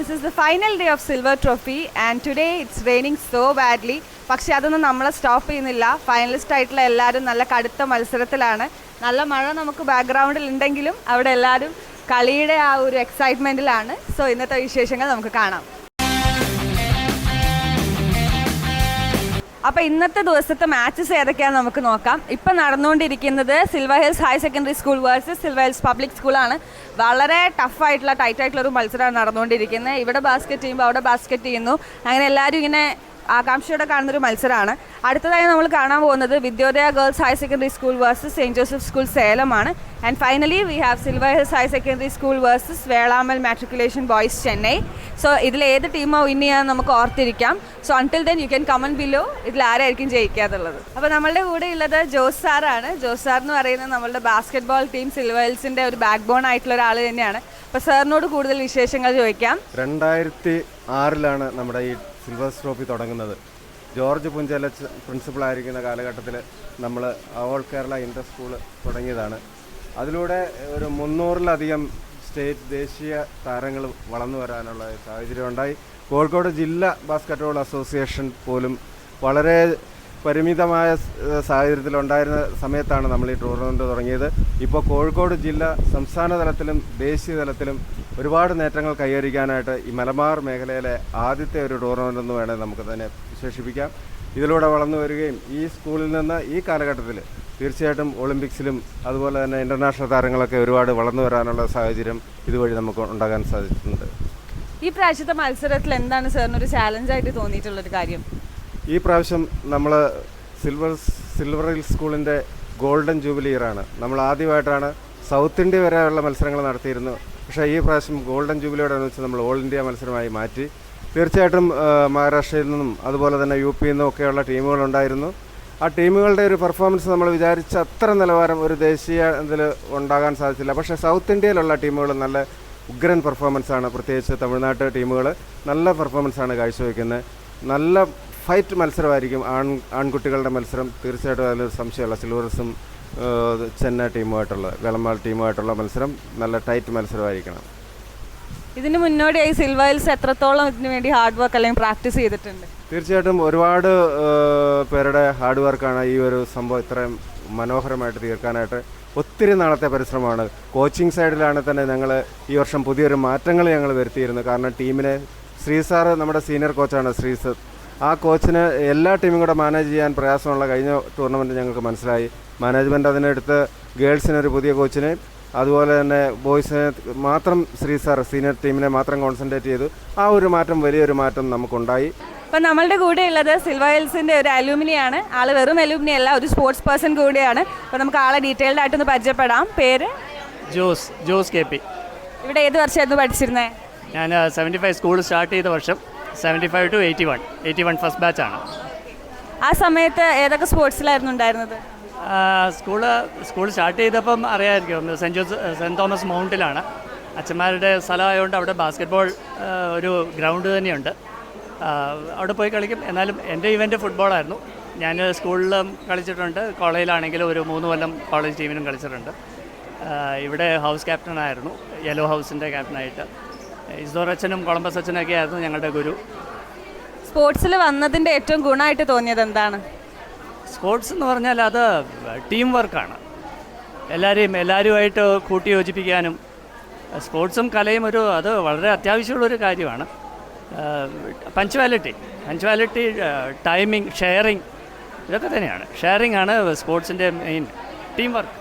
this is the final day of Silver Trophy and today it's raining so badly. പക്ഷേ അതൊന്നും നമ്മളെ stop ചെയ്യുന്നില്ല. Finalist ആയിട്ടുള്ള എല്ലാവരും നല്ല കടുത്ത മത്സരത്തിലാണ്. നല്ല മഴ നമുക്ക് ബാക്ക്ഗ്രൗണ്ടിൽ ഉണ്ടെങ്കിലും അവിടെ എല്ലാവരും കളിയുടെ ആ ഒരു എക്സൈറ്റ്മെൻറ്റിലാണ്. സോ ഇന്നത്തെ വിശേഷങ്ങൾ നമുക്ക് കാണാം. അപ്പോൾ ഇന്നത്തെ ദിവസത്തെ മാച്ചസ് ഏതൊക്കെയാണെന്ന് നമുക്ക് നോക്കാം. ഇപ്പം നടന്നുകൊണ്ടിരിക്കുന്നത് silver Hills Higher Secondary School versus silver hills public സ്കൂളാണ്. വളരെ ടഫായിട്ടുള്ള ടൈറ്റായിട്ടുള്ളൊരു മത്സരമാണ് നടന്നുകൊണ്ടിരിക്കുന്നത്. ഇവിടെ ബാസ്ക്കറ്റ് ചെയ്യുമ്പോൾ അവിടെ ബാസ്ക്കറ്റ് ചെയ്യുന്നു. അങ്ങനെ എല്ലാവരും ഇങ്ങനെ ആകാംക്ഷയോടെ കാണുന്നൊരു മത്സരമാണ്. അടുത്തതായി നമ്മൾ കാണാൻ പോകുന്നത് Vidyodaya Girls Higher Secondary School versus Saint Joseph School സേലമാണ്. And finally we have Silver Hills Higher Secondary School versus Velammal Matriculation Boys Chennai. So ഇതിൽ ഏത് ടീമോ വിൻ ചെയ്യാൻ നമുക്ക് ഓർത്തിരിക്കാം. So until then you can comment below ഇതിൽ ആരായിരിക്കും ജയിക്കാതുള്ളത്. അപ്പോൾ നമ്മളുടെ കൂടെ ഉള്ളത് ജോസ് സാറാണ്. ജോസ് സാർ എന്ന് പറയുന്നത് നമ്മളുടെ ബാസ്കറ്റ് ബോൾ ടീം സിൽവർ ഹിൽസിൻ്റെ ഒരു ബാക്ക് ബോൺ ആയിട്ടുള്ള ഒരാൾ തന്നെയാണ്. അപ്പോൾ സാറിനോട് കൂടുതൽ വിശേഷങ്ങൾ ചോദിക്കാം. 2006 നമ്മുടെ ഈ സിൽവർ ട്രോഫി തുടങ്ങുന്നത്. ജോർജ് പുഞ്ചലച്ച് പ്രിൻസിപ്പളായിരിക്കുന്ന കാലഘട്ടത്തിൽ നമ്മൾ ഓൾ കേരള ഇൻ്റർ സ്കൂൾ തുടങ്ങിയതാണ്. അതിലൂടെ ഒരു 300-ലധികം സ്റ്റേറ്റ് ദേശീയ താരങ്ങൾ വളർന്നു വരാനുള്ള സാഹചര്യം ഉണ്ടായി. കോഴിക്കോട് ജില്ലാ ബാസ്കറ്റ്ബോൾ അസോസിയേഷൻ പോലും വളരെ പരിമിതമായ സാഹചര്യത്തിലുണ്ടായിരുന്ന സമയത്താണ് നമ്മൾ ഈ ടൂർണമെൻറ്റ് തുടങ്ങിയത്. ഇപ്പോൾ കോഴിക്കോട് ജില്ല സംസ്ഥാന തലത്തിലും ദേശീയ തലത്തിലും ഒരുപാട് നേട്ടങ്ങൾ കൈവരിക്കാനായിട്ട് ഈ മലബാർ മേഖലയിലെ ആദ്യത്തെ ഒരു ടൂർണമെൻ്റ് എന്ന് വേണമെങ്കിൽ നമുക്ക് തന്നെ വിശേഷിപ്പിക്കാം. ഇതിലൂടെ വളർന്നു വരികയും ഈ സ്കൂളിൽ നിന്ന് ഈ കാലഘട്ടത്തിൽ തീർച്ചയായിട്ടും ഒളിമ്പിക്സിലും അതുപോലെ തന്നെ ഇൻ്റർനാഷണൽ താരങ്ങളൊക്കെ ഒരുപാട് വളർന്നു വരാനുള്ള സാഹചര്യം ഇതുവഴി നമുക്ക് ഉണ്ടാകാൻ സാധിച്ചിട്ടുണ്ട്. ഈ പ്രാവശ്യത്തെ മത്സരത്തിൽ എന്താണ് സാറിനൊരു ചാലഞ്ചായിട്ട് തോന്നിയിട്ടുള്ളൊരു കാര്യം? ഈ പ്രാവശ്യം നമ്മൾ സിൽവർ ഹിൽസ് സ്കൂളിൻ്റെ ഗോൾഡൻ ജൂബിലി ഇയറാണ്. നമ്മൾ ആദ്യമായിട്ടാണ് സൗത്ത് ഇന്ത്യ വരെയുള്ള മത്സരങ്ങൾ നടത്തിയിരുന്നു. പക്ഷേ ഈ പ്രാവശ്യം ഗോൾഡൻ ജൂബിലിയോടനുസരിച്ച് നമ്മൾ ഓൾ ഇന്ത്യ മത്സരമായി മാറ്റി. തീർച്ചയായിട്ടും മഹാരാഷ്ട്രയിൽ നിന്നും അതുപോലെ തന്നെ UP നിന്നും ഒക്കെയുള്ള ടീമുകളുണ്ടായിരുന്നു. ആ ടീമുകളുടെ ഒരു പെർഫോമൻസ് നമ്മൾ വിചാരിച്ച അത്ര നിലവാരം ഒരു ദേശീയ ഇതിൽ ഉണ്ടാകാൻ സാധിച്ചില്ല. പക്ഷേ സൗത്ത് ഇന്ത്യയിലുള്ള ടീമുകൾ നല്ല ഉഗ്രൻ പെർഫോമൻസാണ്. പ്രത്യേകിച്ച് തമിഴ്നാട്ട് ടീമുകൾ നല്ല പെർഫോമൻസാണ് കാഴ്ചവെക്കുന്നത്. നല്ല ഫൈറ്റ് മത്സരമായിരിക്കും ആൺകുട്ടികളുടെ മത്സരം. തീർച്ചയായിട്ടും അതിലൊരു സംശയമുള്ള സിൽവർ ഹിൽസും ചെന്നൈ ടീമുമായിട്ടുള്ള വെളമാൽ ടീമുമായിട്ടുള്ള മത്സരം നല്ല ടൈറ്റ് മത്സരമായിരിക്കണം. ഇതിന് മുന്നോടിയായി സിൽവർ ഹിൽസ് എത്രത്തോളം ഇതിനു വേണ്ടി ഹാർഡ് വർക്ക് അല്ലെങ്കിൽ പ്രാക്ടീസ് ചെയ്തിട്ടുണ്ട്? തീർച്ചയായിട്ടും ഒരുപാട് പേരുടെ ഹാർഡ് വർക്കാണ് ഈ ഒരു സംഭവം ഇത്രയും മനോഹരമായിട്ട് തീർക്കാനായിട്ട്. ഒത്തിരി നാളത്തെ പരിശ്രമമാണ്. കോച്ചിങ് സൈഡിലാണ് തന്നെ ഞങ്ങൾ ഈ വർഷം പുതിയൊരു മാറ്റങ്ങൾ ഞങ്ങൾ വരുത്തിയിരുന്നു. കാരണം ടീമിനെ ശ്രീസാറ് നമ്മുടെ സീനിയർ കോച്ചാണ് ശ്രീസർ. ആ കോച്ചിന് എല്ലാ ടീമും കൂടെ മാനേജ് ചെയ്യാൻ പ്രയാസമുള്ള കഴിഞ്ഞ ടൂർണമെൻറ്റ് ഞങ്ങൾക്ക് മനസ്സിലായി. മാനേജ്മെൻറ്റ് അതിനെടുത്ത് ഗേൾസിനൊരു പുതിയ കോച്ചിനെ അതുപോലെ തന്നെ ബോയ്സിനെ മാത്രം ശ്രീസാർ സീനിയർ ടീമിനെ മാത്രം കോൺസെൻട്രേറ്റ് ചെയ്തു. ആ ഒരു മാറ്റം വലിയൊരു മാറ്റം നമുക്കുണ്ടായി. അപ്പം നമ്മളുടെ കൂടെ ഉള്ളത് സിൽവർ ഹിൽസിൻ്റെ ഒരു അലൂമിനിയാണ്. ആൾ വെറും അലൂമിനി അല്ല, ഒരു സ്പോർട്സ് പേഴ്സൺ കൂടിയാണ്. അപ്പോൾ നമുക്ക് ആളെ ഡീറ്റെയിൽഡ് ആയിട്ടൊന്ന് പരിചയപ്പെടാം. പേര്? ജോസ് KP. ഇവിടെ ഏത് വർഷമായിരുന്നു പഠിച്ചിരുന്നത്? ഞാൻ 75 സ്കൂൾ സ്റ്റാർട്ട് ചെയ്ത വർഷം 75 to 81 ഫസ്റ്റ് ബാച്ചാണ്. ആ സമയത്ത് ഏതൊക്കെ സ്പോർട്സിലായിരുന്നു ഉണ്ടായിരുന്നത്? സ്കൂൾ സ്റ്റാർട്ട് ചെയ്തപ്പം അറിയാമായിരിക്കും, സെൻറ്റ് തോമസ് മൗണ്ടിലാണ്. അച്ഛന്മാരുടെ സ്ഥലമായതുകൊണ്ട് അവിടെ ബാസ്കറ്റ്ബോൾ ഒരു ഗ്രൗണ്ട് തന്നെയുണ്ട്. അവിടെ പോയി കളിക്കും. എന്നാലും എൻ്റെ ഇവൻ്റ് ഫുട്ബോളായിരുന്നു. ഞാൻ സ്കൂളിലും കളിച്ചിട്ടുണ്ട്. കോളേജിലാണെങ്കിലും ഒരു 3 കൊല്ലം കോളേജ് ടീമിനും കളിച്ചിട്ടുണ്ട്. ഇവിടെ ഹൗസ് ക്യാപ്റ്റനായിരുന്നു, യെല്ലോ ഹൗസിൻ്റെ ക്യാപ്റ്റനായിട്ട്. ഇസ്ദോർ അച്ഛനും കൊളംബസ് അച്ഛനൊക്കെ ആയിരുന്നു ഞങ്ങളുടെ ഗുരു. സ്പോർട്സിൽ വന്നതിൻ്റെ ഏറ്റവും ഗുണമായിട്ട് തോന്നിയത് എന്താണ്? സ്പോർട്സ് എന്ന് പറഞ്ഞാൽ അത് ടീം വർക്കാണ്. എല്ലാവരുമായിട്ട് കൂട്ടി യോജിപ്പിക്കാനും സ്പോർട്സും കലയും അത് വളരെ അത്യാവശ്യമുള്ളൊരു കാര്യമാണ്. പഞ്ച്വാലിറ്റി, ടൈമിംഗ്, ഷെയറിങ്, ഇതൊക്കെ തന്നെയാണ്. ഷെയറിംഗ് ആണ് സ്പോർട്സിൻ്റെ മെയിൻ. Team work.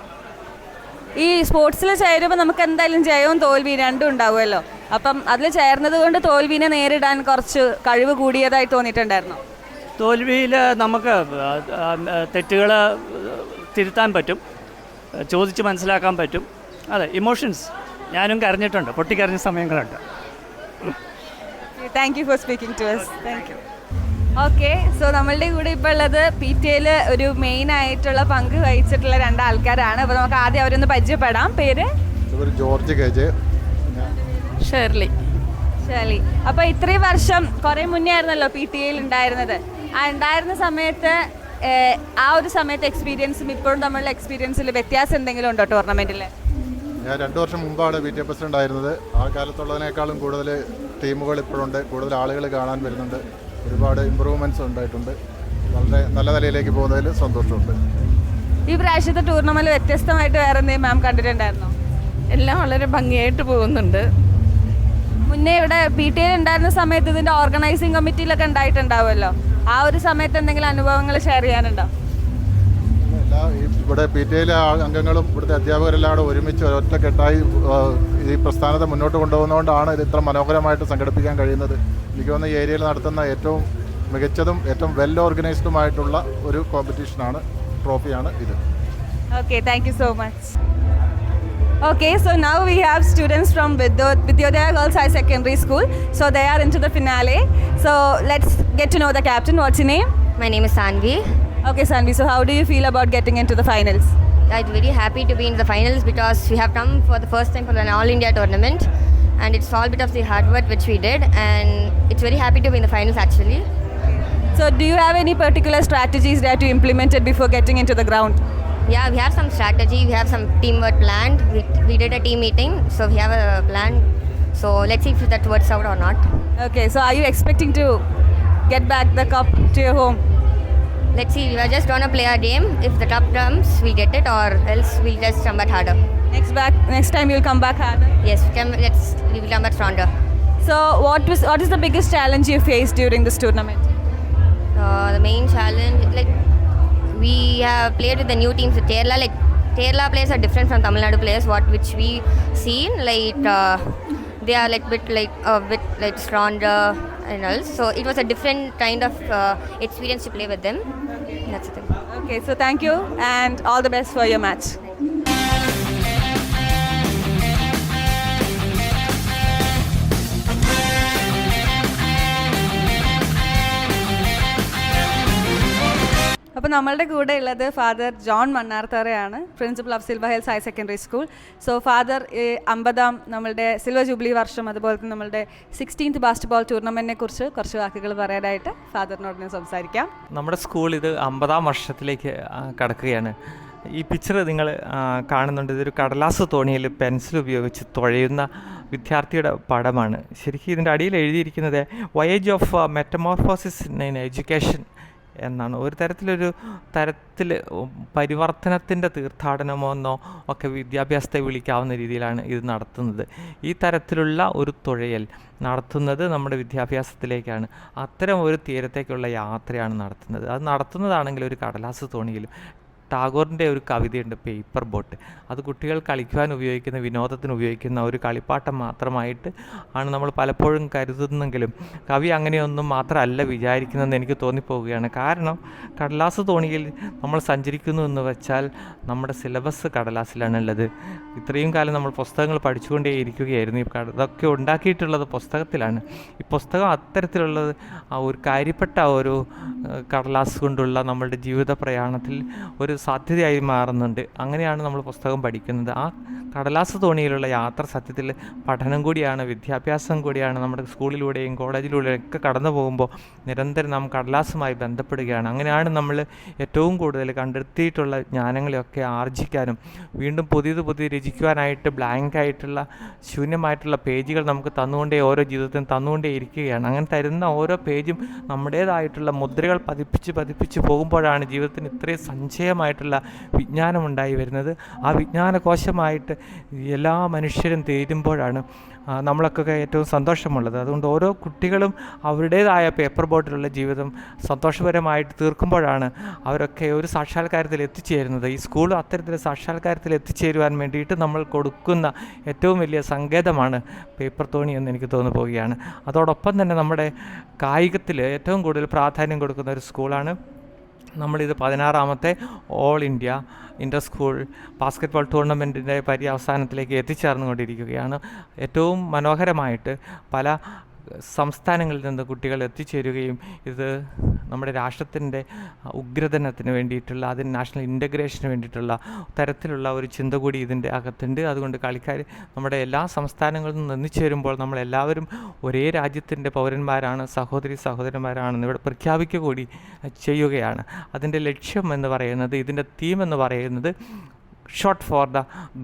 ഈ സ്പോർട്സിൽ ചേരുമ്പോൾ നമുക്ക് എന്തായാലും ജയവും തോൽവിയും രണ്ടും ഉണ്ടാവുമല്ലോ. അപ്പം അതിൽ ചേർന്നത് കൊണ്ട് തോൽവിനെ നേരിടാൻ കുറച്ച് കഴിവ് കൂടിയതായി തോന്നിയിട്ടുണ്ടായിരുന്നു? തോൽവിയിൽ നമുക്ക് തെറ്റുകൾ തിരുത്താൻ പറ്റും, ചോദിച്ച് മനസ്സിലാക്കാൻ പറ്റും. അതെ, ഇമോഷൻസ്. ഞാനും കരഞ്ഞിട്ടുണ്ട്, പൊട്ടിക്കരഞ്ഞ സമയങ്ങളുണ്ട്. Thank you for speaking to us. Thank you. Okay, so നമ്മളുടെ കൂടെ ഇപ്പോൾ ഉള്ളത് PTA ഒരു മെയിൻ ആയിട്ടുള്ള പങ്ക് വഹിച്ചിട്ടുള്ള 2 ആൾക്കാരാണ്. അപ്പോൾ നമുക്ക് ആദ്യം അവരൊന്ന് പരിചയപ്പെടാം. പേര്? George KJ. ഷേർലി. അപ്പോൾ ഇത്രയും വർഷം കുറേ മുന്നേ ആയിരുന്നല്ലോ PTA ഉണ്ടായിരുന്നത്. ആ ഉണ്ടായിരുന്ന സമയത്ത് ആ ഒരു സമയത്ത് എക്സ്പീരിയൻസും ഇപ്പോഴും നമ്മളുടെ എക്സ്പീരിയൻസിൽ വ്യത്യാസം എന്തെങ്കിലും ഉണ്ടോ ടൂർണമെൻറ്റിൽ? ഞാൻ 2 വർഷം മുമ്പാണ് PTA പ്രസിഡന്റ് ആയിരുന്നത്. ആ കാലത്തുള്ളതിനേക്കാളും കൂടുതൽ ടീമുകൾ ഇപ്പോഴുണ്ട്, കൂടുതൽ ആളുകൾ കാണാൻ വരുന്നുണ്ട്, ഒരുപാട് ഇമ്പ്രൂവ്മെൻറ്റ്സ് ഉണ്ടായിട്ടുണ്ട്. വളരെ നല്ല നിലയിലേക്ക് പോകുന്നതിൽ സന്തോഷമുണ്ട്. ഈ പ്രാവശ്യത്തെ ടൂർണമെൻറ്റ് വ്യത്യസ്തമായിട്ട് വേറെ എന്തെങ്കിലും മാം കണ്ടിട്ടുണ്ടായിരുന്നോ? എല്ലാം വളരെ ഭംഗിയായിട്ട് പോകുന്നുണ്ട്. മുന്നേ ഇവിടെ PTA ഉണ്ടായിരുന്ന സമയത്ത് ഇതിൻ്റെ ഓർഗനൈസിങ് കമ്മിറ്റിയിലൊക്കെ ഉണ്ടായിട്ടുണ്ടാവുമല്ലോ, ആ ഒരു സമയത്ത് എന്തെങ്കിലും അനുഭവങ്ങൾ ഷെയർ ചെയ്യാനുണ്ടോ? ഇവിടെ PTA അംഗങ്ങളും ഇവിടുത്തെ അധ്യാപകരെല്ലാം കൂടെ ഒരുമിച്ച് ഒറ്റക്കെട്ടായി ഈ പ്രസ്ഥാനത്തെ മുന്നോട്ട് കൊണ്ടുപോകുന്നതുകൊണ്ടാണ് ഇത് ഇത്ര മനോഹരമായിട്ട് സംഘടിപ്പിക്കാൻ കഴിയുന്നത്. എനിക്ക് തോന്നുന്നു ഈ ഏരിയയിൽ നടത്തുന്ന ഏറ്റവും മികച്ചതും ഏറ്റവും വെൽ ഓർഗനൈസ്ഡുമായിട്ടുള്ള ഒരു കോമ്പറ്റീഷനാണ്, ട്രോഫിയാണ് ഇത്. Okay, thank you so much. Okay, so now we have students from Vidyodaya Girls High Secondary School. So they are into the finale. So let's get to know the captain. What's your name? My name is Sanvi. Okay, Sanvi. So how do you feel about getting into the finals? I'm very happy to be in the finals because we have come for the first time for an All India tournament, and it's all bit of the hard work which we did, and it's very happy to be in the finals actually. So do you have any particular strategies that you implemented before getting into the ground? Yeah, we have some strategy, we have some teamwork planned. We did a team meeting, so we have a plan. So let's see if that works out or not. Okay, so are you expecting to get back the cup to your home? Let's see, we are just gonna play our game. If the cup comes, we get it, or else we'll just come back harder. Next time you'll come back harder? Yes, we will come back stronger. So what is the biggest challenge you faced during this tournament? The main challenge, like, we have played with the new teams with Kerala. Like, Kerala players are different from Tamil Nadu players, which we seen. Like, they are like a bit like stronger and all. So it was a different kind of experience to play with them. That's the thing. Okay, so thank you and all the best for your match. അപ്പോൾ നമ്മളുടെ കൂടെ ഉള്ളത് Father John മണ്ണാർത്തറയാണ്, principal of Silver Hills Higher Secondary School. So Father 50ാം നമ്മളുടെ silver jubilee വർഷം, അതുപോലെ തന്നെ നമ്മളുടെ 16th ബാസ്കറ്റ്ബോൾ ടൂർണമെൻറ്റിനെ കുറിച്ച് കുറച്ച് വാക്കുകൾ പറയാനായിട്ട് ഫാദറിനോട് ഞാൻ സംസാരിക്കാം. നമ്മുടെ സ്കൂൾ ഇത് 50ാം വർഷത്തിലേക്ക് കടക്കുകയാണ്. ഈ പിക്ചർ നിങ്ങൾ കാണുന്നുണ്ട്, ഇതൊരു കടലാസ് തോണിയിൽ പെൻസിൽ ഉപയോഗിച്ച് തുഴയുന്ന വിദ്യാർത്ഥിയുടെ പടമാണ്. ശരിക്കും ഇതിൻ്റെ അടിയിൽ എഴുതിയിരിക്കുന്നത് വയേജ് ഓഫ് മെറ്റമോർഫോസിസ് ഇൻ എഡ്യൂക്കേഷൻ എന്നാണ്. ഒരു തരത്തിൽ പരിവർത്തനത്തിൻ്റെ തീർത്ഥാടനമോ ഒക്കെ വിദ്യാഭ്യാസത്തെ വിളിക്കാവുന്ന രീതിയിലാണ് ഇത് നടത്തുന്നത്. ഈ തരത്തിലുള്ള ഒരു തുഴയൽ നടത്തുന്നത് നമ്മുടെ വിദ്യാഭ്യാസത്തിലേക്കാണ്. അത്തരം ഒരു തീരത്തേക്കുള്ള യാത്രയാണ് നടത്തുന്നത്. അത് നടത്തുന്നതാണെങ്കിൽ ഒരു കടലാസ് തോണിയിൽ. ടാഗോറിൻ്റെ ഒരു കവിതയുണ്ട്, പേപ്പർ ബോട്ട്. അത് കുട്ടികൾ കളിക്കുവാൻ ഉപയോഗിക്കുന്ന, വിനോദത്തിന് ഉപയോഗിക്കുന്ന ഒരു കളിപ്പാട്ടം മാത്രമായിട്ട് ആണ് നമ്മൾ പലപ്പോഴും കരുതുന്നെങ്കിലും കവി അങ്ങനെയൊന്നും മാത്രമല്ല വിചാരിക്കുന്നതെന്ന് എനിക്ക് തോന്നിപ്പോവുകയാണ്. കാരണം കടലാസ് തോണിയിൽ നമ്മൾ സഞ്ചരിക്കുന്നു എന്ന് വെച്ചാൽ നമ്മുടെ സിലബസ് കടലാസിലാണുള്ളത്. ഇത്രയും കാലം നമ്മൾ പുസ്തകങ്ങൾ പഠിച്ചുകൊണ്ടേയിരിക്കുകയായിരുന്നു. ഇതൊക്കെ ഉണ്ടാക്കിയിട്ടുള്ളത് പുസ്തകത്തിലാണ്. ഈ പുസ്തകം അത്തരത്തിലുള്ളത് ഒരു കാര്യപ്പെട്ട ഒരു കടലാസ് കൊണ്ടുള്ള നമ്മളുടെ ജീവിത പ്രയാണത്തിൽ ഒരു സാധ്യതയായി മാറുന്നുണ്ട്. അങ്ങനെയാണ് നമ്മൾ പുസ്തകം പഠിക്കുന്നത്. ആ കടലാസ് തോണിയിലുള്ള യാത്ര സത്യത്തിൽ പഠനം കൂടിയാണ്, വിദ്യാഭ്യാസം കൂടിയാണ്. നമ്മുടെ സ്കൂളിലൂടെയും കോളേജിലൂടെയും ഒക്കെ കടന്നു പോകുമ്പോൾ നിരന്തരം നാം കടലാസുമായി ബന്ധപ്പെടുകയാണ്. അങ്ങനെയാണ് നമ്മൾ ഏറ്റവും കൂടുതൽ കണ്ടെത്തിയിട്ടുള്ള ജ്ഞാനങ്ങളെയൊക്കെ ആർജിക്കാനും വീണ്ടും പുതിയത് രചിക്കുവാനായിട്ട് ബ്ലാങ്കായിട്ടുള്ള ശൂന്യമായിട്ടുള്ള പേജുകൾ നമുക്ക് ഓരോ ജീവിതത്തിനും തന്നുകൊണ്ടേ ഇരിക്കുകയാണ്. അങ്ങനെ തരുന്ന ഓരോ പേജും നമ്മുടേതായിട്ടുള്ള മുദ്രകൾ പതിപ്പിച്ച് പോകുമ്പോഴാണ് ജീവിതത്തിന് ഇത്രയും സഞ്ചയമായിട്ടുള്ള വിജ്ഞാനമുണ്ടായി വരുന്നത്. ആ വിജ്ഞാനകോശമായിട്ട് എല്ലാ മനുഷ്യരും തീരുമ്പോഴാണ് നമ്മളൊക്കെ ഏറ്റവും സന്തോഷമുള്ളത്. അതുകൊണ്ട് ഓരോ കുട്ടികളും അവരുടേതായ പേപ്പർ ബോട്ടിലുള്ള ജീവിതം സന്തോഷപരമായിട്ട് തീർക്കുമ്പോഴാണ് അവരൊക്കെ ഒരു സാക്ഷാത്കാരത്തിൽ എത്തിച്ചേരുന്നത്. ഈ സ്കൂൾ അത്തരത്തിൽ സാക്ഷാത്കാരത്തിൽ എത്തിച്ചേരുവാൻ വേണ്ടിയിട്ട് നമ്മൾ കൊടുക്കുന്ന ഏറ്റവും വലിയ സങ്കേതമാണ് പേപ്പർ തോണി എന്ന് എനിക്ക് തോന്നിപ്പോവുകയാണ്. അതോടൊപ്പം തന്നെ നമ്മുടെ കായികത്തിൽ ഏറ്റവും കൂടുതൽ പ്രാധാന്യം കൊടുക്കുന്ന ഒരു സ്കൂളാണ്. നമ്മളിത് 16ാമത്തെ all India inter school basketball ടൂർണമെൻറ്റിൻ്റെ പര്യവസാനത്തിലേക്ക് എത്തിച്ചേർന്നുകൊണ്ടിരിക്കുകയാണ്. ഏറ്റവും മനോഹരമായിട്ട് പല സംസ്ഥാനങ്ങളിൽ നിന്ന് കുട്ടികൾ എത്തിച്ചേരുകയും ഇത് നമ്മുടെ രാഷ്ട്രത്തിൻ്റെ ഉഗ്രഥനത്തിന് വേണ്ടിയിട്ടുള്ള, അതിന് നാഷണൽ ഇൻ്റഗ്രേഷന് വേണ്ടിയിട്ടുള്ള തരത്തിലുള്ള ഒരു ചിന്ത കൂടി ഇതിൻ്റെ അകത്തുണ്ട്. അതുകൊണ്ട് കളിക്കാർ നമ്മുടെ എല്ലാ സംസ്ഥാനങ്ങളിൽ നിന്നും ഒന്നിച്ചേരുമ്പോൾ നമ്മളെല്ലാവരും ഒരേ രാജ്യത്തിൻ്റെ പൗരന്മാരാണ്, സഹോദരന്മാരാണെന്ന് ഇവിടെ പ്രഖ്യാപിക്കുക കൂടി ചെയ്യുകയാണ്. അതിൻ്റെ ലക്ഷ്യം എന്ന് പറയുന്നത്, ഇതിൻ്റെ തീം എന്ന് പറയുന്നത് shot for the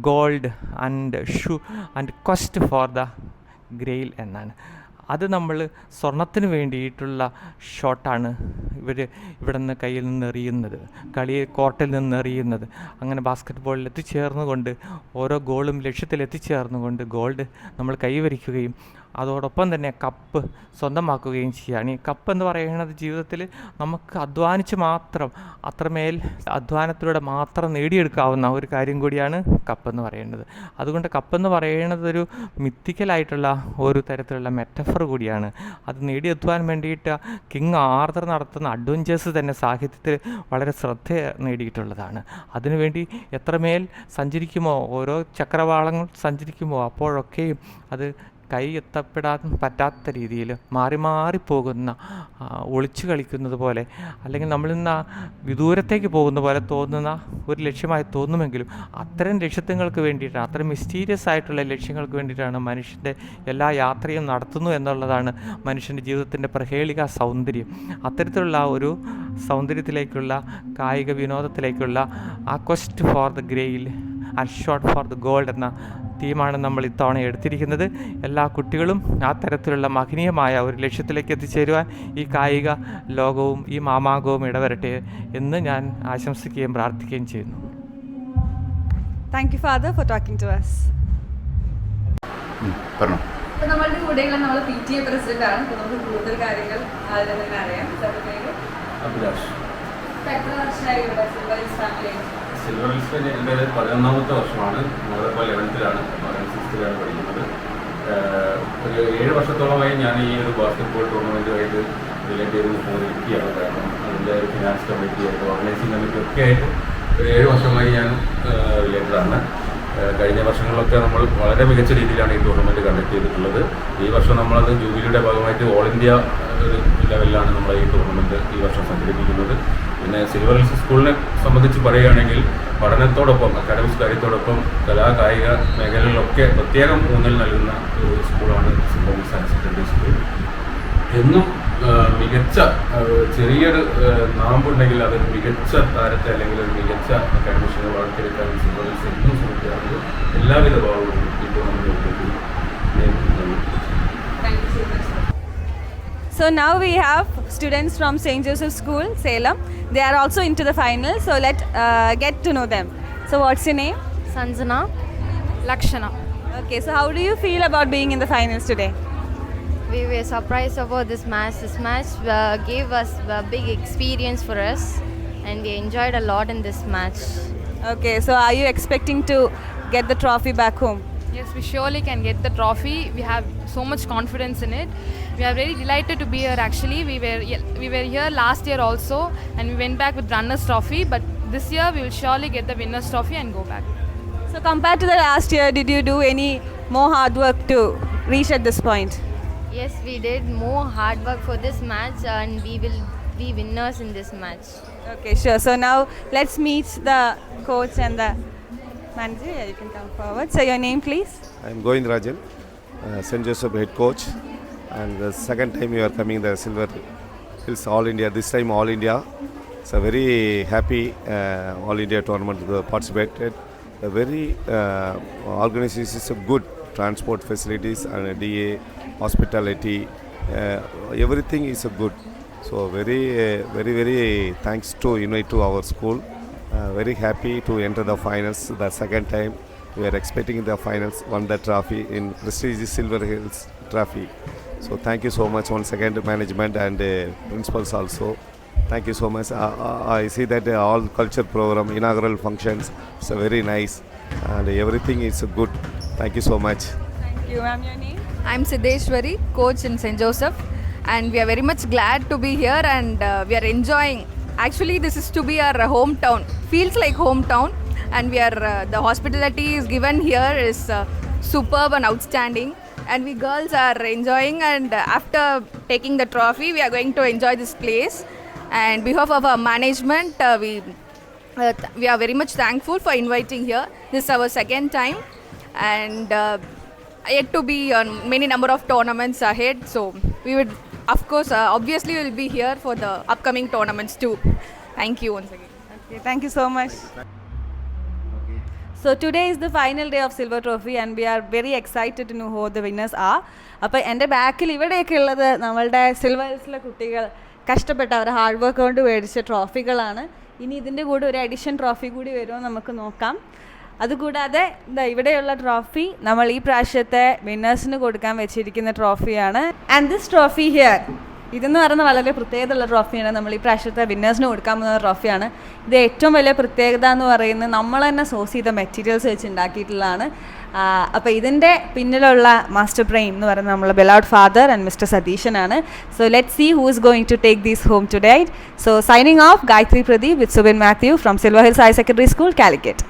gold and quest for the grail എന്നാണ്. അത് നമ്മൾ സ്വർണത്തിന് വേണ്ടിയിട്ടുള്ള ഷോട്ടാണ് ഇവിടെ നിന്ന് കയ്യിൽ നിന്ന് എറിയുന്നത്, കോർട്ടിൽ നിന്ന് എറിയുന്നത്. അങ്ങനെ ബാസ്ക്കറ്റ് ബോളിൽ എത്തിച്ചേർന്നുകൊണ്ട് ഓരോ ഗോളും ലക്ഷ്യത്തിൽ എത്തിച്ചേർന്നുകൊണ്ട് ഗോൾഡ് നമ്മൾ കൈവരിക്കുകയും അതോടൊപ്പം തന്നെ കപ്പ് സ്വന്തമാക്കുകയും ചെയ്യുകയാണ്. ഈ കപ്പ് എന്ന് പറയുന്നത് ജീവിതത്തിൽ നമുക്ക് അധ്വാനിച്ച് മാത്രം, അത്രമേൽ അധ്വാനത്തിലൂടെ മാത്രം നേടിയെടുക്കാവുന്ന ഒരു കാര്യം കൂടിയാണ് കപ്പെന്ന് പറയുന്നത്. അതുകൊണ്ട് കപ്പെന്ന് പറയുന്നത് ഒരു മിത്തിക്കലായിട്ടുള്ള ഒരു തരത്തിലുള്ള മെറ്റഫർ കൂടിയാണ്. അത് നേടിയെത്തുവാൻ വേണ്ടിയിട്ട് കിങ് ആർതർ നടത്തുന്ന അഡ്വഞ്ചേഴ്സ് തന്നെ സാഹിത്യത്തിൽ വളരെ ശ്രദ്ധ നേടിയിട്ടുള്ളതാണ്. അതിനുവേണ്ടി എത്രമേൽ സഞ്ചരിക്കുമോ, ഓരോ ചക്രവാളങ്ങൾ സഞ്ചരിക്കുമോ അപ്പോഴൊക്കെയും അത് കൈ എത്തപ്പെടാൻ പറ്റാത്ത രീതിയിൽ മാറി മാറിപ്പോകുന്ന, ഒളിച്ചു കളിക്കുന്നത് പോലെ, അല്ലെങ്കിൽ നമ്മളിൽ നിന്ന് വിദൂരത്തേക്ക് പോകുന്ന പോലെ തോന്നുന്ന ഒരു ലക്ഷ്യമായി തോന്നുമെങ്കിലും അത്തരം ലക്ഷ്യങ്ങൾക്ക് വേണ്ടിയിട്ടാണ്, അത്തരം മിസ്റ്റീരിയസ് ആയിട്ടുള്ള ലക്ഷ്യങ്ങൾക്ക് വേണ്ടിയിട്ടാണ് മനുഷ്യൻ്റെ എല്ലാ യാത്രയും നടത്തുന്നു എന്നുള്ളതാണ് മനുഷ്യൻ്റെ ജീവിതത്തിൻ്റെ പ്രഹേളിക സൗന്ദര്യം. അത്തരത്തിലുള്ള ഒരു സൗന്ദര്യത്തിലേക്കുള്ള, കായിക വിനോദത്തിലേക്കുള്ള ആ quest for the grail and shot for the gold എന്ന തീമാണ് നമ്മൾ ഇത്തവണ എടുത്തിരിക്കുന്നത്. എല്ലാ കുട്ടികളും ആ തരത്തിലുള്ള മഹനീയമായ ഒരു ലക്ഷ്യത്തിലേക്ക് എത്തിച്ചേരുവാൻ ഈ കായിക ലോകവും ഈ മാമാങ്കവും ഇടവരട്ടെ എന്ന് ഞാൻ ആശംസിക്കുകയും പ്രാർത്ഥിക്കുകയും ചെയ്യുന്നു. Thank you father for talking to us. അപ്പോൾ നമ്മളുടെ കൂടെയുള്ള നമ്മൾ PTA പ്രസിഡന്റ് ആണ്. അപ്പോൾ നമുക്ക് കൂടുതൽ കാര്യങ്ങൾ അതിൽ തന്നെ അറിയാം. അഭിലാഷ്. എത്ര വർഷമായി ഇവിടെ സിൽവർ ഹിൽസ് എൻ്റെ 11ാമത്തെ വർഷമാണ്. മോളിപ്പോൾ 11th-ലാണ്, മകൻ 6th-ലാണ് പഠിക്കുന്നത്. ഒരു 7 വർഷത്തോളമായി ഞാൻ ഈ ഒരു ബാസ്കറ്റ്ബോൾ ടൂർണമെൻറ്റുമായിട്ട് റിലേറ്റ് ചെയ്ത് പോയിരിക്കുകയാണ്. കാരണം അതിൻ്റെ ഒരു ഫിനാൻസ് കമ്മിറ്റി ആയിട്ട്, ഓർഗനൈസിംഗ് കമ്മിറ്റി ഒക്കെ ആയിട്ട് ഒരു 7 വർഷമായി ഞാൻ റിലേറ്റഡാണ്. കഴിഞ്ഞ വർഷങ്ങളിലൊക്കെ നമ്മൾ വളരെ മികച്ച രീതിയിലാണ് ഈ ടൂർണമെൻറ്റ് കണ്ടക്ട് ചെയ്തിട്ടുള്ളത്. ഈ വർഷം നമ്മളത് ജൂബിലിയുടെ ഭാഗമായിട്ട് ഓൾ ഇന്ത്യ ഒരു ലെവലിലാണ് നമ്മൾ ഈ ടൂർണമെൻറ്റ് ഈ വർഷം സംഘടിപ്പിക്കുന്നത്. പിന്നെ സിൽവർ ഹിൽസ് സ്കൂളിനെ സംബന്ധിച്ച് പറയുകയാണെങ്കിൽ പഠനത്തോടൊപ്പം, അക്കാഡമിക്സ് കാര്യത്തോടൊപ്പം കലാകായിക മേഖലകളിലൊക്കെ പ്രത്യേകം ഊന്നൽ നൽകുന്ന ഒരു സ്കൂളാണ് silver Hills Higher Secondary school. എന്നും മികച്ച ചെറിയൊരു നാമ്പുണ്ടെങ്കിൽ അതൊരു മികച്ച താരത്തെ അല്ലെങ്കിൽ ഒരു മികച്ച അക്കാഡമിഷനെ വളർത്തിയെടുക്കാൻ സിൽവർ ഹിൽസ് എന്നും ശ്രമിക്കാറുണ്ട്. എല്ലാവിധ ഭാവവും ഈ tournament. So now we have students from St. Joseph School, Salem. They are also into the final. So let's get to know them. So what's your name? Sanjana. Lakshana. Okay, so how do you feel about being in the finals today? We were surprised about this match. This match gave us a big experience for us, and we enjoyed a lot in this match. Okay, so are you expecting to get the trophy back home? Yes, we surely can get the trophy. We have so much confidence in it. We are very delighted to be here actually. We were here last year also, and we went back with runners trophy, but this year we will surely get the winners trophy and go back. So compared to the last year, did you do any more hard work to reach at this point? Yes, we did more hard work for this match, and we will be winners in this match. Okay, sure. So now let's meet the coach and the manager. Yeah, you can come forward. So your name, please. I am Govind Rajan, St. Joseph head coach, and the second time you are coming the Silver Hills All India. This time All India. It's a very happy All India tournament participated. The very organization is a good transport facilities and DA, hospitality, everything is a good. So very thanks to invite to our school. Very happy to enter the finals the second time. We are expecting the finals, won the trophy in prestigious Silver Hills trophy. So thank you so much once again to management and principals also. Thank you so much. I see that all culture program, inaugural functions, it's very nice and everything is good. Thank you so much. Thank you, ma'am. Your name? I'm Siddheshwari, coach in St. Joseph, and we are very much glad to be here and we are enjoying. Actually, this is to be our hometown. Feels like hometown, and we are the hospitality is given here is superb and outstanding, and we girls are enjoying. And after taking the trophy, we are going to enjoy this place. And behalf of our management, we are very much thankful for inviting here. This is our second time, and yet to be on many number of tournaments ahead. So we would, of course, obviously will be here for the upcoming tournaments too. Thank you once again. Okay, thank you so much. So today is the final day of Silver Trophy and we are very excited to know who the winners are. അപ്പോൾ എൻ്റെ ബാക്കിൽ ഇവിടെയൊക്കെ ഉള്ളത് നമ്മളുടെ silver ഹിൽസിലെ കുട്ടികൾ കഷ്ടപ്പെട്ട അവരുടെ hard work കൊണ്ട് മേടിച്ച ട്രോഫികളാണ്. ഇനി ഇതിൻ്റെ കൂടെ ഒരു അഡീഷൻ ട്രോഫി കൂടി വരുമോ നമുക്ക് നോക്കാം. അതുകൂടാതെ ഇവിടെയുള്ള ട്രോഫി നമ്മൾ ഈ പ്രാവശ്യത്തെ വിന്നേഴ്സിന് കൊടുക്കാൻ വെച്ചിരിക്കുന്ന ട്രോഫിയാണ്. ആൻഡ് ദിസ് ട്രോഫി ഹിയർ, ഇതെന്ന് പറയുന്നത് വളരെ പ്രത്യേകതയുള്ള ട്രോഫിയാണ്. നമ്മൾ ഈ പ്രാവശ്യത്തെ വിന്നേഴ്സിന് കൊടുക്കാൻ പോകുന്ന ട്രോഫിയാണ്. ഇത് ഏറ്റവും വലിയ പ്രത്യേകത എന്ന് പറയുന്നത് നമ്മൾ തന്നെ സോഴ്സ് ചെയ്ത മെറ്റീരിയൽസ് വെച്ച് ഉണ്ടാക്കിയിട്ടുള്ളതാണ്. അപ്പോൾ ഇതിൻ്റെ പിന്നിലുള്ള മാസ്റ്റർ ബ്രെയിൻ എന്ന് പറയുന്നത് നമ്മൾ ബെലൗഡ് ഫാദർ ആൻഡ് മിസ്റ്റർ സതീശനാണ്. So let see who is going to take this home today. So signing off, Gayathri Pradeep with Subin Mathew from Silver Hills Higher Secondary School, Calicut.